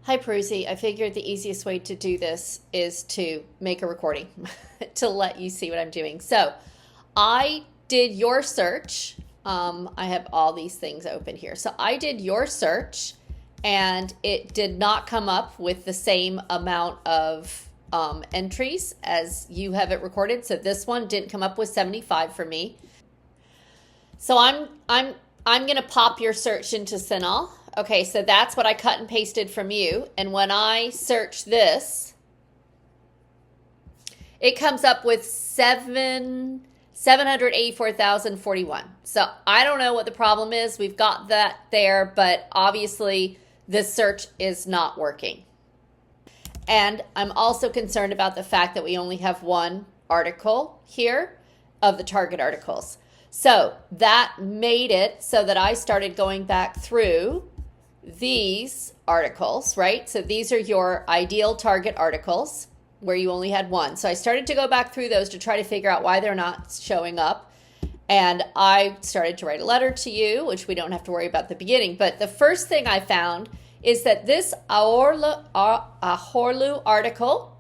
Hi, Peruzzi. I figured the easiest way to do this is to make a recording to let you see what I'm doing. So I did your search. I have all these things open here. So I did your search and it did not come up with the same amount of entries as you have it recorded. So this one didn't come up with 75 for me. So I'm going to pop your search into CINAHL. Okay, so that's what I cut and pasted from you. And when I search this, it comes up with 784,041. So I don't know what the problem is. We've got that there, but obviously this search is not working. And I'm also concerned about the fact that we only have one article here of the target articles. So that made it so that I started going back through these articles, right? So these are your ideal target articles where you only had one. So I started to go back through those to try to figure out why they're not showing up. And I started to write a letter to you, which we don't have to worry about at the beginning. But the first thing I found is that this Ahorlu article,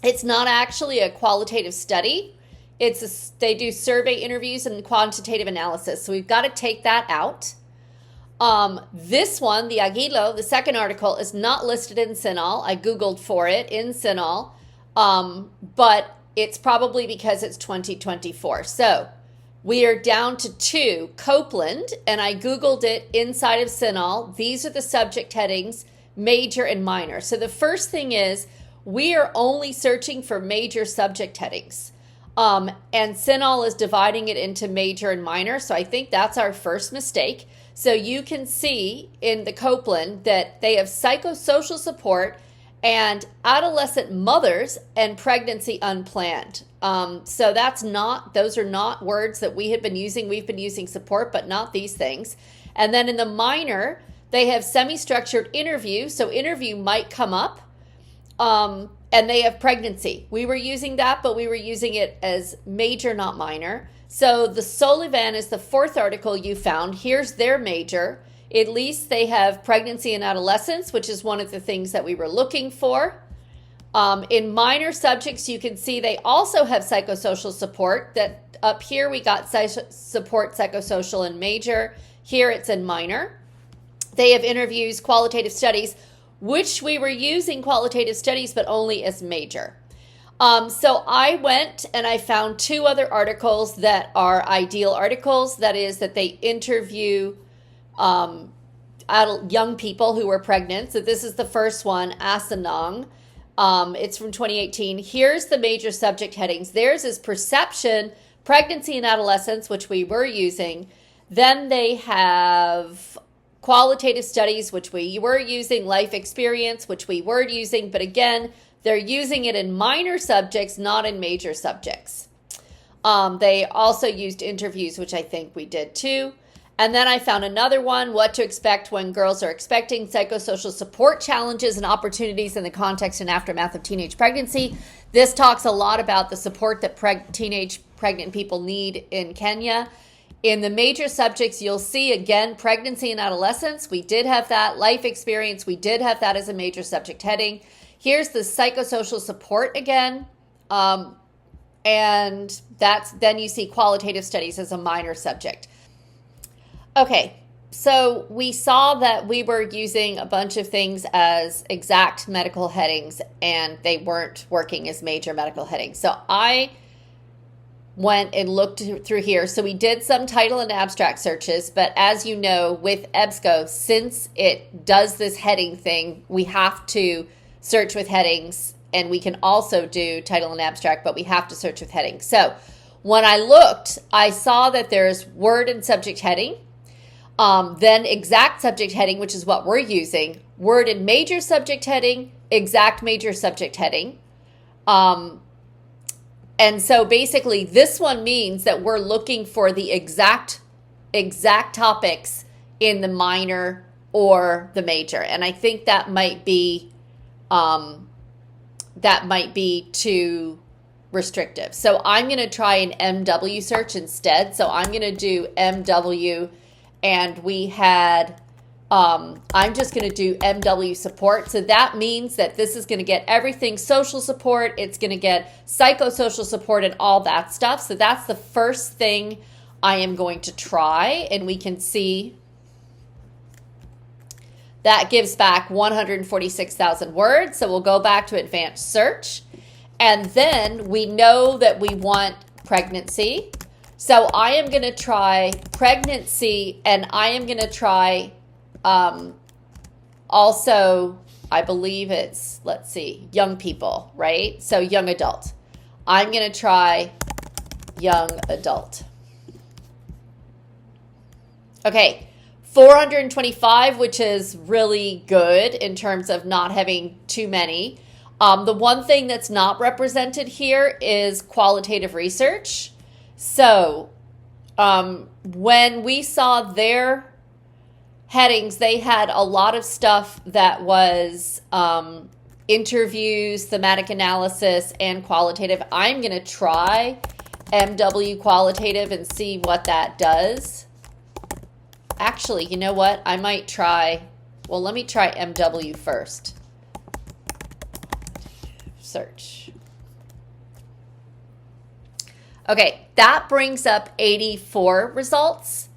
it's not actually a qualitative study. They do survey interviews and quantitative analysis. So we've got to take that out. This one, the Aguilo, the second article, is not listed in CINAHL. I Googled for it in CINAHL, but it's probably because it's 2024. So we are down to two. Copeland, and I Googled it inside of CINAHL. These are the subject headings, major and minor. So the first thing is we are only searching for major subject headings. And CINAHL is dividing it into major and minor. So I think that's our first mistake. So you can see in the Copeland that they have psychosocial support and adolescent mothers and pregnancy unplanned. So those are not words that we had been using. We've been using support, but not these things. And then in the minor, they have semi-structured interview. So interview might come up. And they have pregnancy. We were using that, but we were using it as major, not minor. So the Sullivan is the fourth article you found. Here's their major. At least they have pregnancy and adolescence, which is one of the things that we were looking for. In minor subjects, you can see they also have psychosocial support. That up here we got support psychosocial in major. Here it's in minor. They have interviews, qualitative studies, which we were using qualitative studies, but only as major. So I went and I found two other articles that are ideal articles. That is that they interview young people who were pregnant. So this is the first one, Asanong. It's from 2018. Here's the major subject headings. Theirs is perception, pregnancy and adolescence, which we were using. Then they have qualitative studies, which we were using, life experience, which we were using, but again, they're using it in minor subjects, not in major subjects. They also used interviews, which I think we did too. And then I found another one, what to expect when girls are expecting, psychosocial support challenges and opportunities in the context and aftermath of teenage pregnancy. This talks a lot about the support that teenage pregnant people need in Kenya. In the major subjects, you'll see, again, pregnancy and adolescence. We did have that. Life experience, we did have that as a major subject heading. Here's the psychosocial support again. And then you see qualitative studies as a minor subject. Okay, so we saw that we were using a bunch of things as exact medical headings, and they weren't working as major medical headings. So I went and looked through here. So we did some title and abstract searches, but as you know, with EBSCO, since it does this heading thing, we have to search with headings, and we can also do title and abstract, but we have to search with headings. So when I looked, I saw that there's word and subject heading, then exact subject heading, which is what we're using, word and major subject heading, exact major subject heading. And so basically this one means that we're looking for the exact topics in the minor or the major. And I think that might be too restrictive. So I'm going to try an MW search instead. So I'm going to do MW, and we had I'm just going to do MW support. So that means that this is going to get everything social support. It's going to get psychosocial support and all that stuff. So that's the first thing I am going to try. And we can see that gives back 146,000 words. So we'll go back to advanced search. And then we know that we want pregnancy. So I am going to try pregnancy, and I am going to try also, I believe it's, let's see, young people, right? So young adult. I'm going to try young adult. Okay, 425, which is really good in terms of not having too many. The one thing that's not represented here is qualitative research. So when we saw their headings, they had a lot of stuff that was interviews, thematic analysis, and qualitative. I'm going to try MW qualitative and see what that does. Actually, you know what? I might try, well, let me try MW first. Search. Okay, that brings up 84 results.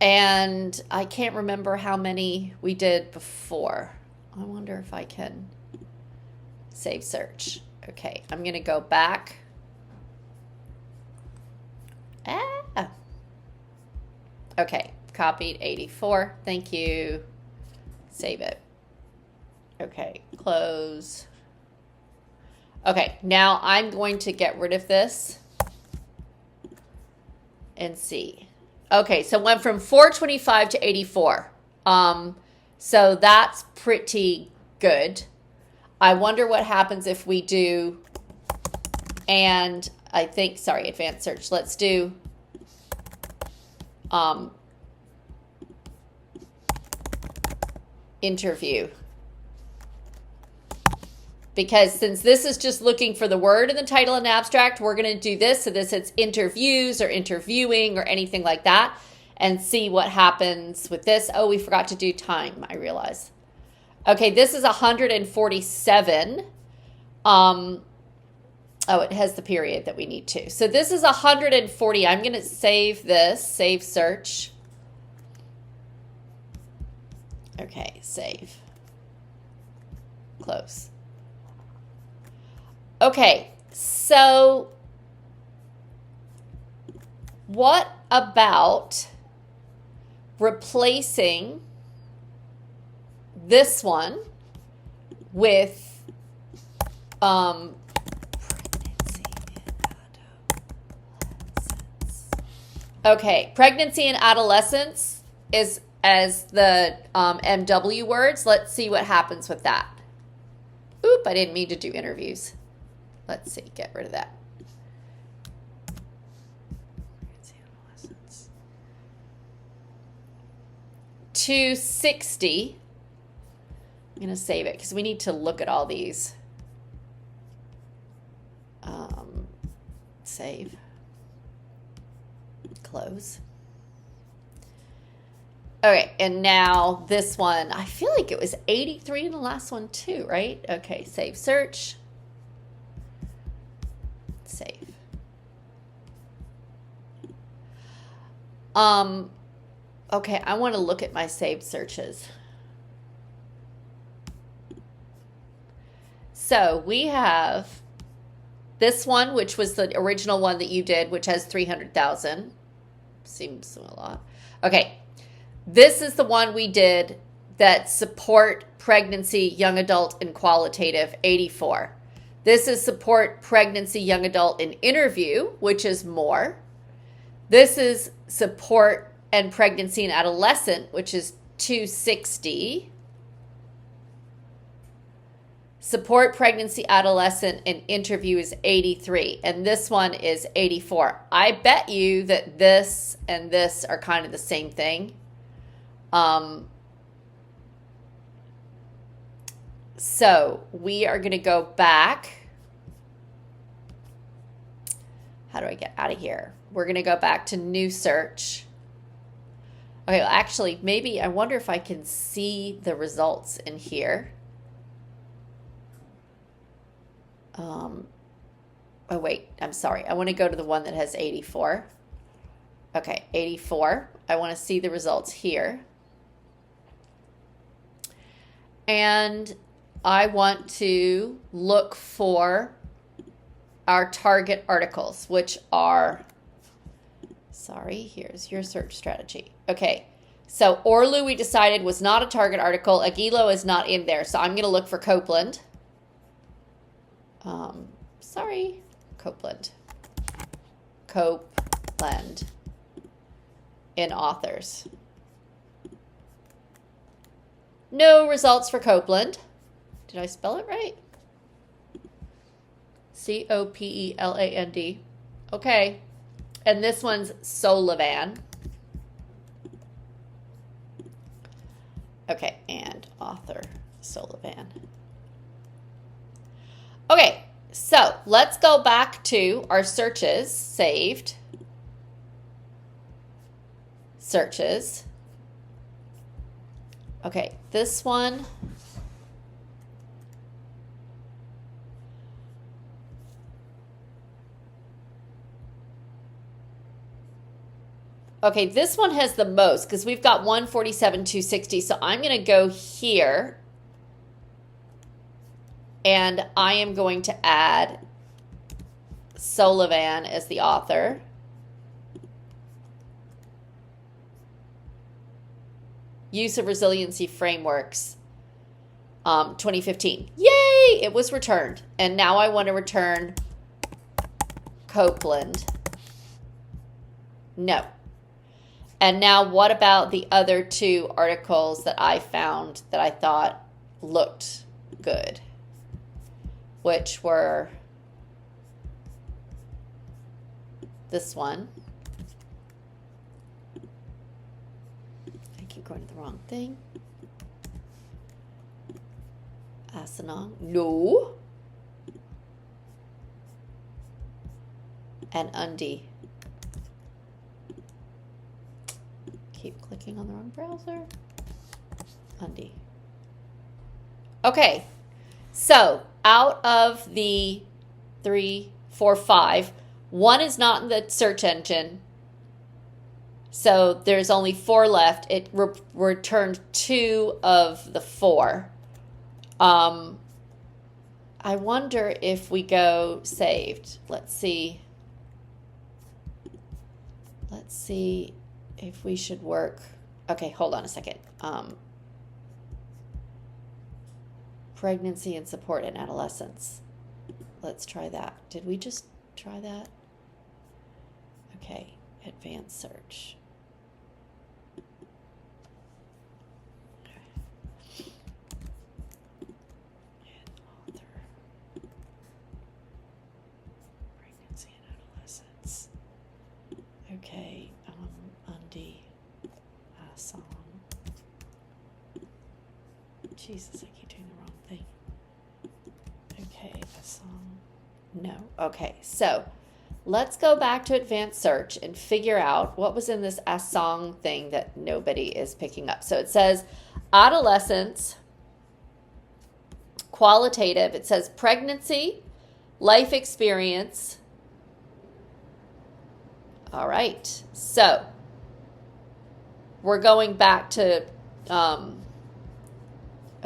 And I can't remember how many we did before. I wonder if I can save search. Okay, I'm going to go back. Okay, copied 84. Thank you. Save it. Okay, close. Okay, now I'm going to get rid of this and see. Okay, so it went from 425 to 84. So that's pretty good. I wonder what happens if we do, and I think, sorry, advanced search. Let's do interview. Because since this is just looking for the word in the title and abstract, we're going to do this. So this it's interviews or interviewing or anything like that, and see what happens with this. Oh, we forgot to do time, I realize. Okay, this is 147. Oh, it has the period that we need to. So this is 140. I'm going to save this, save search. Okay, save. Close. Okay, so what about replacing this one with pregnancy in adolescence? Okay, pregnancy in adolescence is as the MW words. Let's see what happens with that. Oop, I didn't mean to do interviews. Let's see, get rid of that. 260. I'm going to save it because we need to look at all these. Save. Close. Okay, and now this one, I feel like it was 83 in the last one too, right? Okay, save search. Save. Okay, I want to look at my saved searches. So we have this one, which was the original one that you did, which has 300,000. Seems a lot. Okay, this is the one we did that support pregnancy, young adult, and qualitative, 84. This is support pregnancy, young adult, and interview, which is more. This is support and pregnancy and adolescent, which is 260. Support pregnancy, adolescent, and interview is 83. And this one is 84. I bet you that this and this are kind of the same thing. So we are going to go back. How do I get out of here? We're going to go back to new search. Okay, well, actually, maybe I wonder if I can see the results in here. Oh, wait, I'm sorry. I want to go to the one that has 84. Okay, 84. I want to see the results here. And I want to look for our target articles, which are, sorry, here's your search strategy. Okay, so Orlu we decided was not a target article. Aguilo is not in there, so I'm going to look for Copeland. Sorry, Copeland. Copeland in authors. No results for Copeland. Did I spell it right? Copeland. Okay. And this one's Sullivan. Okay, and author Sullivan. Okay, so let's go back to our searches saved. Searches. Okay, this one. Okay, this one has the most because we've got 147, 260. So I'm going to go here and I am going to add Sullivan as the author. Use of resiliency frameworks, 2015. Yay! It was returned. And now I want to return Copeland. No. And now what about the other two articles that I found that I thought looked good? Which were this one. I keep going to the wrong thing. Asanong. No. And Undi. Keep clicking on the wrong browser. Undi. Okay, so out of the 3, 4, 5, one is not in the search engine. So there's only 4 left. It returned 2 of the 4. I wonder if we go saved. Let's see. Let's see if we should work. Okay, hold on a second. Pregnancy and support in adolescence. Let's try that. Did we just try that? Okay, advanced search. Okay. And author. Pregnancy and adolescence. Okay, Undi. Song. Jesus, I keep doing the wrong thing. Okay, a song. No. Okay, so let's go back to advanced search and figure out what was in this Asong thing that nobody is picking up. So it says adolescence, qualitative. It says pregnancy, life experience. All right, so we're going back to,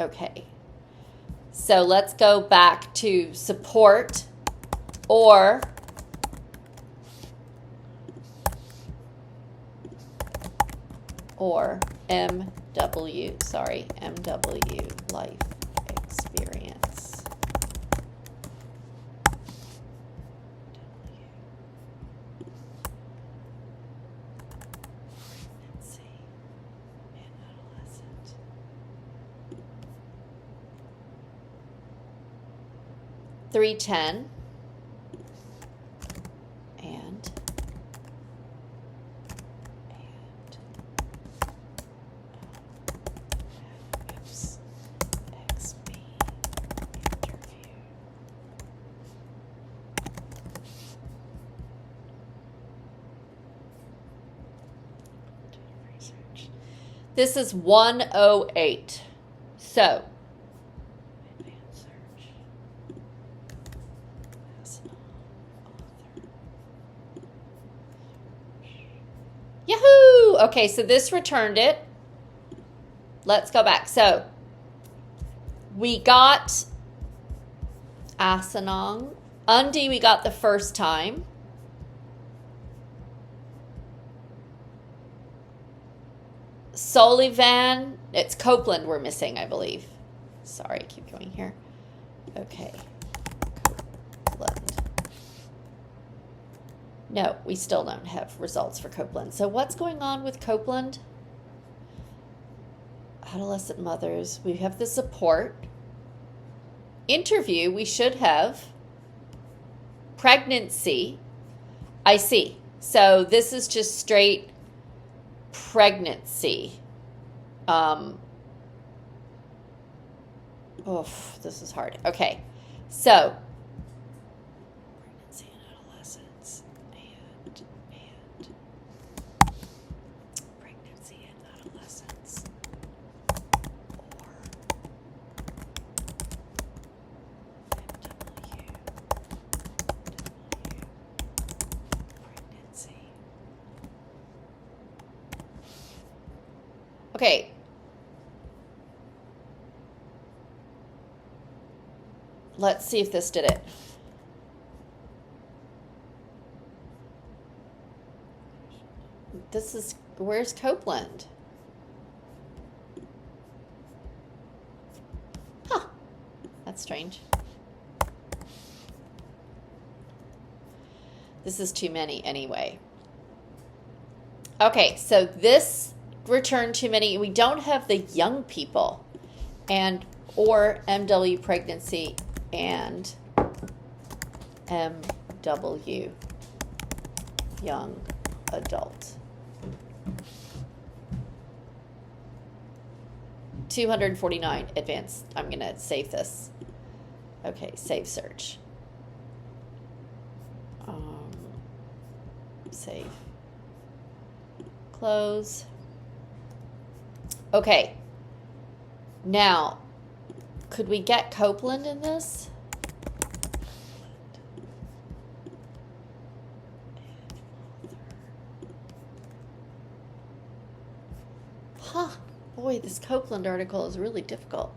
okay. So let's go back to support or MW, sorry, MW, life experience. Let's see, an adolescent. $310 and oops, XB interview. Do research. This is 108. So, advanced search. Yahoo! Okay, so this returned it. Let's go back. So, we got Asanong. Undi we got the first time. Sullivan, it's Copeland we're missing, I believe. Sorry, keep going here. Okay. Copeland. No, we still don't have results for Copeland. So what's going on with Copeland? Adolescent mothers. We have the support. Interview, we should have. Pregnancy. I see. So this is just straight pregnancy. This is hard. Okay. So pregnancy and adolescence and pregnancy and adolescence or pregnancy. Okay. Let's see if this did it. This is, where's Copeland? Huh. That's strange. This is too many anyway. Okay, so this returned too many. We don't have the young people and or MW pregnancy and MW young adult. 249 advanced. I'm going to save this. Okay, save search. Save. Close. Okay. Now, could we get Copeland in this? Huh. Boy, this Copeland article is really difficult.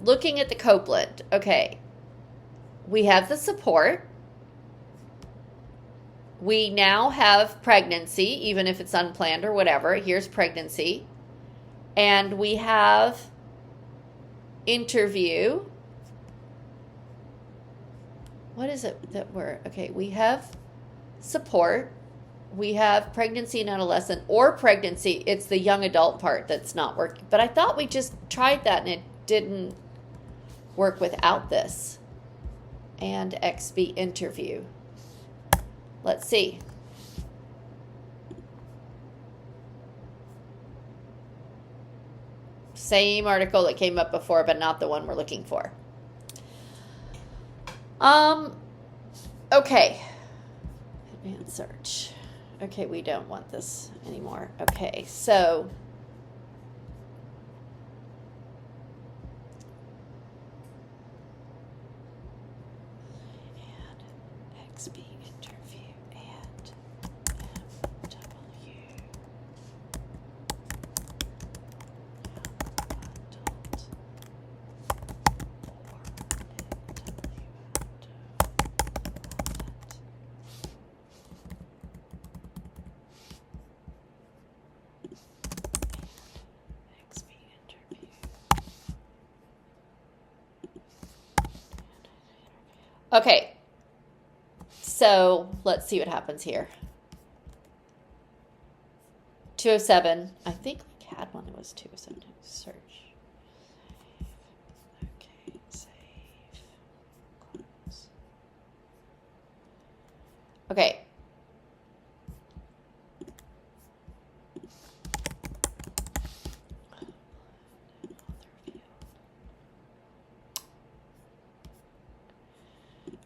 Looking at the Copeland. Okay. We have the support. We now have pregnancy, even if it's unplanned or whatever. Here's pregnancy. And we have interview. What is it that we're, okay, we have support. We have pregnancy and adolescent or pregnancy. It's the young adult part that's not working. But I thought we just tried that and it didn't work without this. And XB interview. Let's see. Same article that came up before, but not the one we're looking for. Okay. Advanced search. Okay, we don't want this anymore. Okay, so and XB interview and MW adult Okay, so let's see what happens here. 207. I think we had one that was 207. Search. Okay, save. Close. Okay.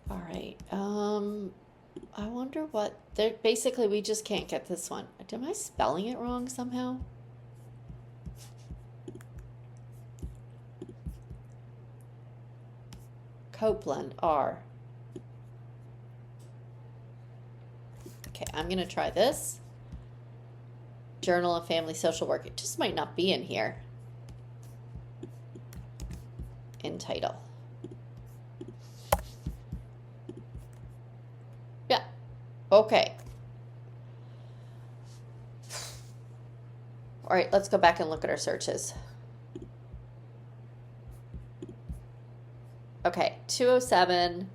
All right. wonder what, they're, basically we just can't get this one. Am I spelling it wrong somehow? Copeland, R. Okay, I'm going to try this. Journal of Family Social Work. It just might not be in here. In title. Yeah. Okay. All right, let's go back and look at our searches. Okay, 207.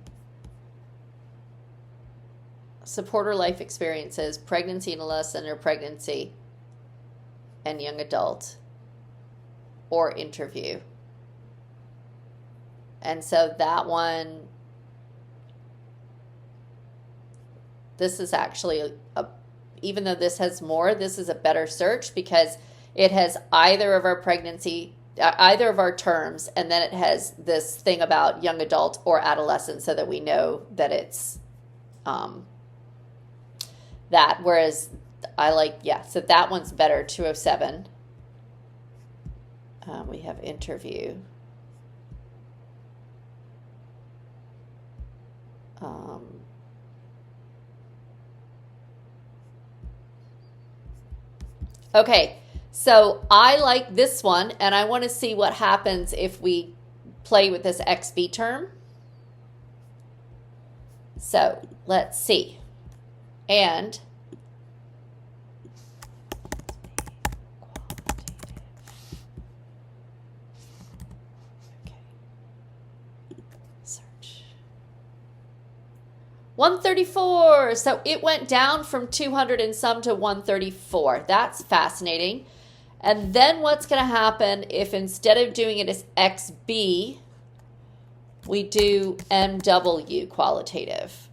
Supporter life experiences, pregnancy and adolescent or pregnancy and young adult, or interview. And so that one, this is actually, even though this has more, this is a better search because it has either of our pregnancy, either of our terms, and then it has this thing about young adult or adolescent so that we know that it's that. Whereas I like, yeah, so that one's better, 207. We have interview. Okay, so I like this one, and I want to see what happens if we play with this XB term. So let's see. And okay. Search. 134. So it went down from 200 and some to 134. That's fascinating. And then what's going to happen if instead of doing it as XB, we do MW qualitative?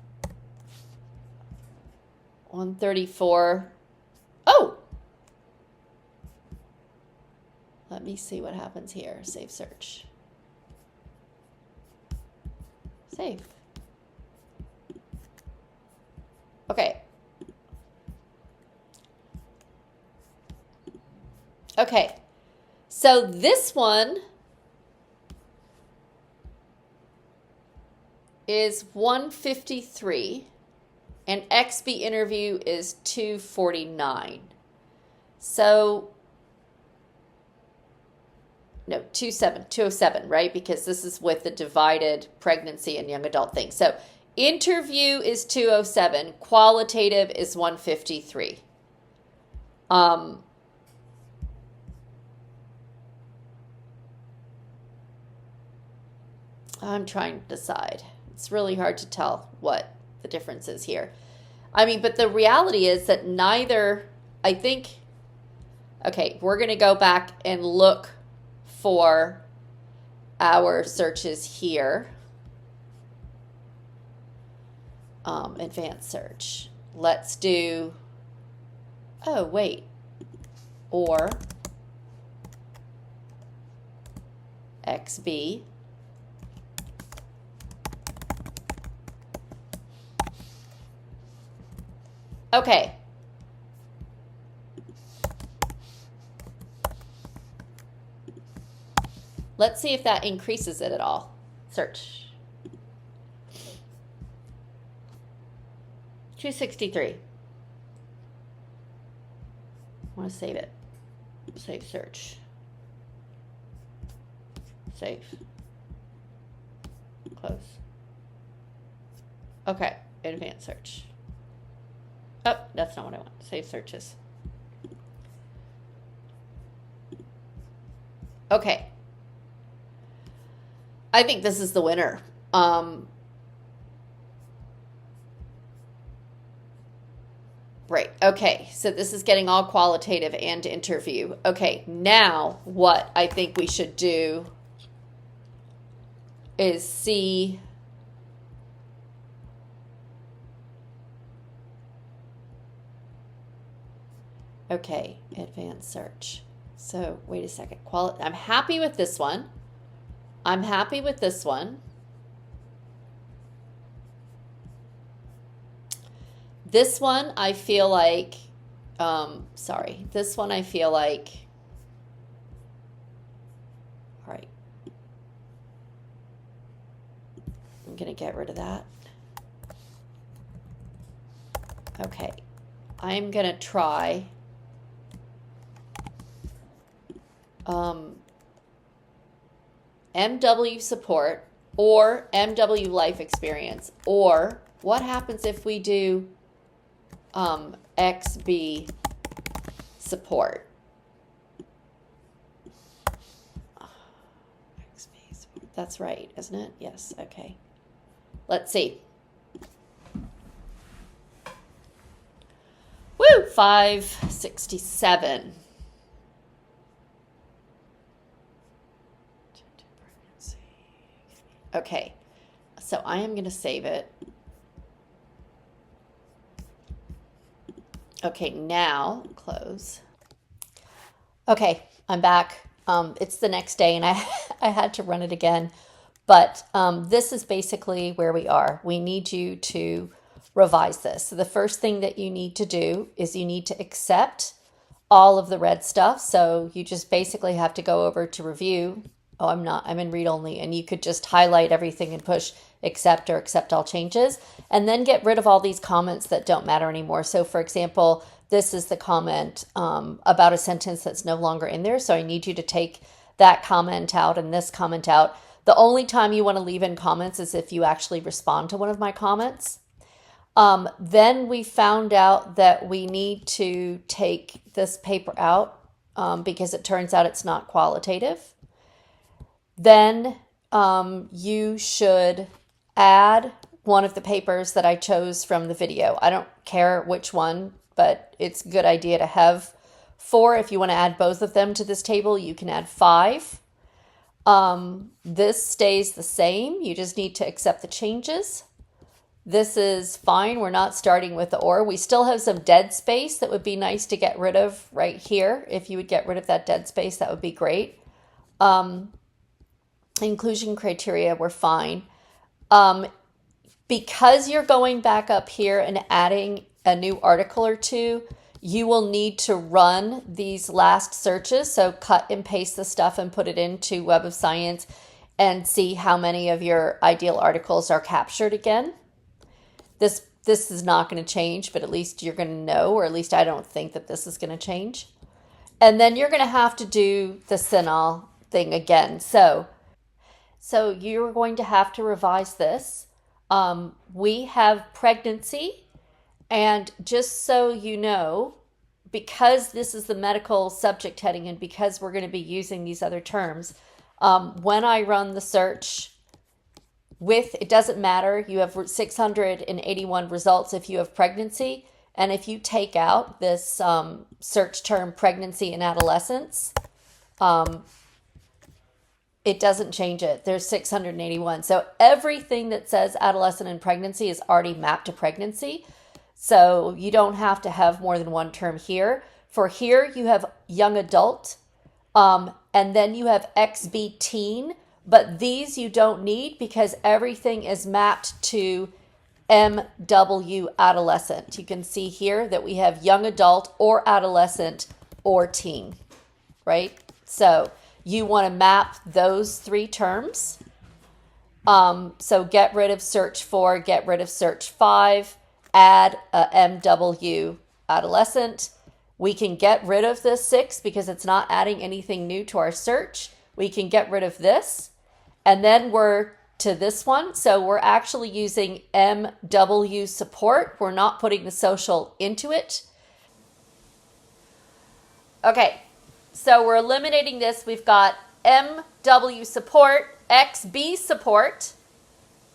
134. Oh! Let me see what happens here. Save search. Save. Okay. Okay. So this one is 153. And XB interview is 249. So, no, 207, right? Because this is with the divided pregnancy and young adult thing. So interview is 207. Qualitative is 153. I'm trying to decide. It's really hard to tell what the difference is here. I mean, but the reality is that neither, I think, okay, we're going to go back and look for our searches here. Advanced search. Let's do, oh, wait, or XB. Okay. Let's see if that increases it at all. Search. 263. I want to save it. Save search. Save. Close. Okay. Advanced search. Oh, that's not what I want. Save searches. Okay. I think this is the winner. Right. Okay. So this is getting all qualitative and interview. Okay. Now what I think we should do is see. Okay. Advanced search. So wait a second. I'm happy with this one. I'm happy with this one. This one I feel like, sorry, this one I feel like, all right, I'm going to get rid of that. Okay, I'm going to try MW support or MW life experience, or what happens if we do XB support? That's right, isn't it? Yes, okay. Let's see. Woo, 567. Okay, so I am going to save it. Okay, now close. Okay, I'm back. It's the next day and I had to run it again. But this is basically where we are. We need you to revise this. So the first thing that you need to do is you need to accept all of the red stuff. So you just basically have to go over to review. Oh, I'm in read only. And you could just highlight everything and push accept or accept all changes. And then get rid of all these comments that don't matter anymore. So for example, this is the comment about a sentence that's no longer in there. So I need you to take that comment out and this comment out. The only time you want to leave in comments is if you actually respond to one of my comments. Then we found out that we need to take this paper out because it turns out it's not qualitative. Then you should add one of the papers that I chose from the video. I don't care which one, but it's a good idea to have 4. If you want to add both of them to this table, you can add 5. This stays the same. You just need to accept the changes. This is fine. We're not starting with the or. We still have some dead space that would be nice to get rid of right here. If you would get rid of that dead space, that would be great. Inclusion criteria, we're fine. Because you're going back up here and adding a new article or two, you will need to run these last searches. So cut and paste the stuff and put it into Web of Science and see how many of your ideal articles are captured again. This is not going to change, but at least you're going to know, or at least I don't think that this is going to change. And then you're going to have to do the CINAHL thing again. So you're going to have to revise this. We have pregnancy, and just so you know, because this is the medical subject heading and because we're going to be using these other terms, when I run the search with, it doesn't matter, you have 681 results if you have pregnancy, and if you take out this search term pregnancy and adolescence, it doesn't change it. There's 681. So everything that says adolescent and pregnancy is already mapped to pregnancy. So you don't have to have more than one term here. For here, you have young adult, and then you have XB teen, but these you don't need because everything is mapped to MW adolescent. You can see here that we have young adult or adolescent or teen, right? So you want to map those 3 terms. So get rid of search 4, get rid of search 5, add MW adolescent. We can get rid of this 6 because it's not adding anything new to our search. We can get rid of this. And then we're to this one. So we're actually using MW support. We're not putting the social into it. Okay, so we're eliminating this. We've got MW support, XB support,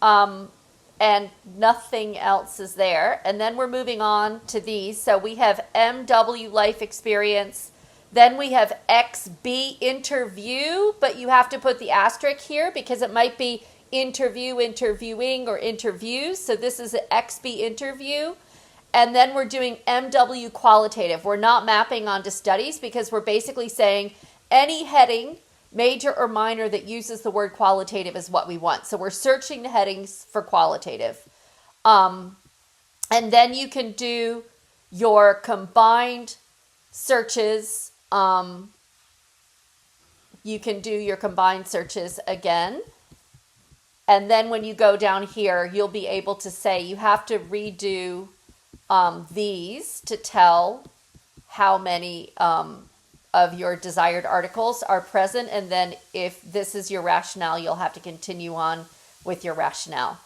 and nothing else is there. And then we're moving on to these. So we have MW life experience. Then we have XB interview, but you have to put the asterisk here because it might be interview, interviewing, or interviews. So this is an XB interview. And then we're doing MW qualitative. We're not mapping onto studies because we're basically saying any heading, major or minor, that uses the word qualitative is what we want. So we're searching the headings for qualitative. And And then you can do your combined searches. You can do your combined searches again. And then when you go down here, you'll be able to say you have to redo these to tell how many of your desired articles are present. And then if this is your rationale, you'll have to continue on with your rationale.